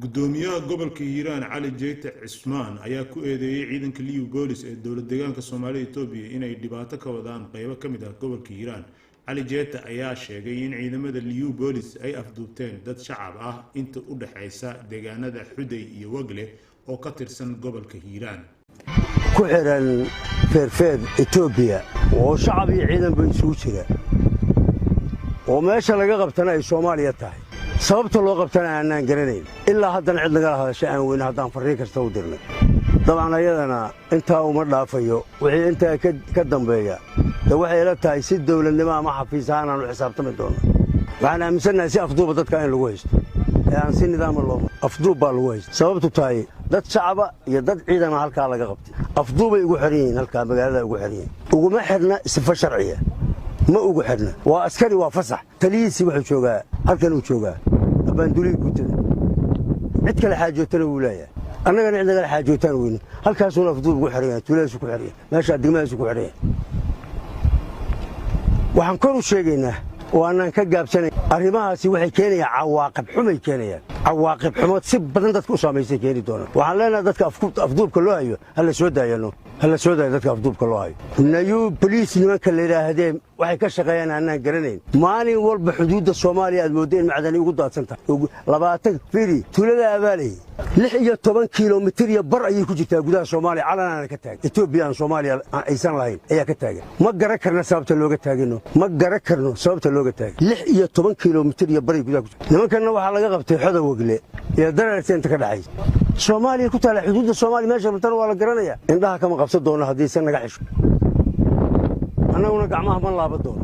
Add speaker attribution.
Speaker 1: gudoomiyaha gobolka Hiiraan Cali Jeeyte Cismaan ayaa ku eedeeyay ciidanka Liyu Boolis ee dowlad deegaanka Soomaaliya Itoobiya inay dhibaato ka wadaan qaybo kamid ah gobolka Hiiraan. Cali Jeeyte ayaa sheegay in ciidamada Liyu Boolis ay afduubteen dad shacab ah inta u dhaxaysa deegaanada Xuday iyo Wagle oo ka tirsan gobolka Hiiraan.
Speaker 2: ku xiran feerfeer Itoobiya oo shacab iyo ciidan bay isugu jiraan oo meesha laga qabtana ay Soomaaliya tahay sababta loo qabtana aanan garanayn ilaa haddana cid laga hadashay aan weyn haddaan fariin kasta u dirnay dabcan ayadana inta uma dhaafayo wixii inta ka dambeeya waxay ila tahay si dawladnimo ama xafiis ahaan aan u xisaabtami doono waxaan aaminsanahay si afduuba dadka in lagu haysto aan si nidaam loo afduub baa lagu haysto sababtu tahay dad shacaba iyo dad ciidan halka laga qabtay afduubay ugu xiriyeen halka magaalada ugu xiriyeen uguma xirna sifa sharciya ma ugu xirna waa askari waa fasax taliyiisi wuxuu joogaa halkan uu joogaa abandulii guutada cid kale xaajootana uu leeyahay annagana cid kale xaajootaan weyn halkaas uu afduub ugu xiriyeen tuuleesu ku xiriyeen meesha degmadaas ku xiriyeen waxaan kor u sheegaynaa oo aanan ka gaabsanay arrimahaasi waxay keenayaan cawaaqib xumay keenayaan cawaaqib xumo si badan dadka u saameysay keeni doona waxaan leenahay dadka afduubka loo hayo hala soo daayano hala soo daayo dadka afduubka loo hayo nayu police nimanka la yiraahdeen waxay ka shaqeeyaan aanan garanayn maalin walba xuduudda Soomaaliya aad moodeen macdani ugu daadsan tahay 20 firi tuulada abaalay 16 kiiloomitir iyo bar ayay ku jirtaa gudaha Soomaaliya calanana ka taag Itoobiya Soomaaliya aysan lahayn ayaa ka taagan ma garan karna sababta looga taagino ma garan karno sababta looga taagay 16 kiiloomitir iyo bar gudaha nimankana waxa laga qabtay xodo Wagle iyo dararta inta ka dhaxaysa Soomaaliya ku taala xuduudda Soomaaliya meesha runtan waa la garanaya indhaha kama qabsan doono haddii san naga xisho annaguna gacmaha ma laaba doono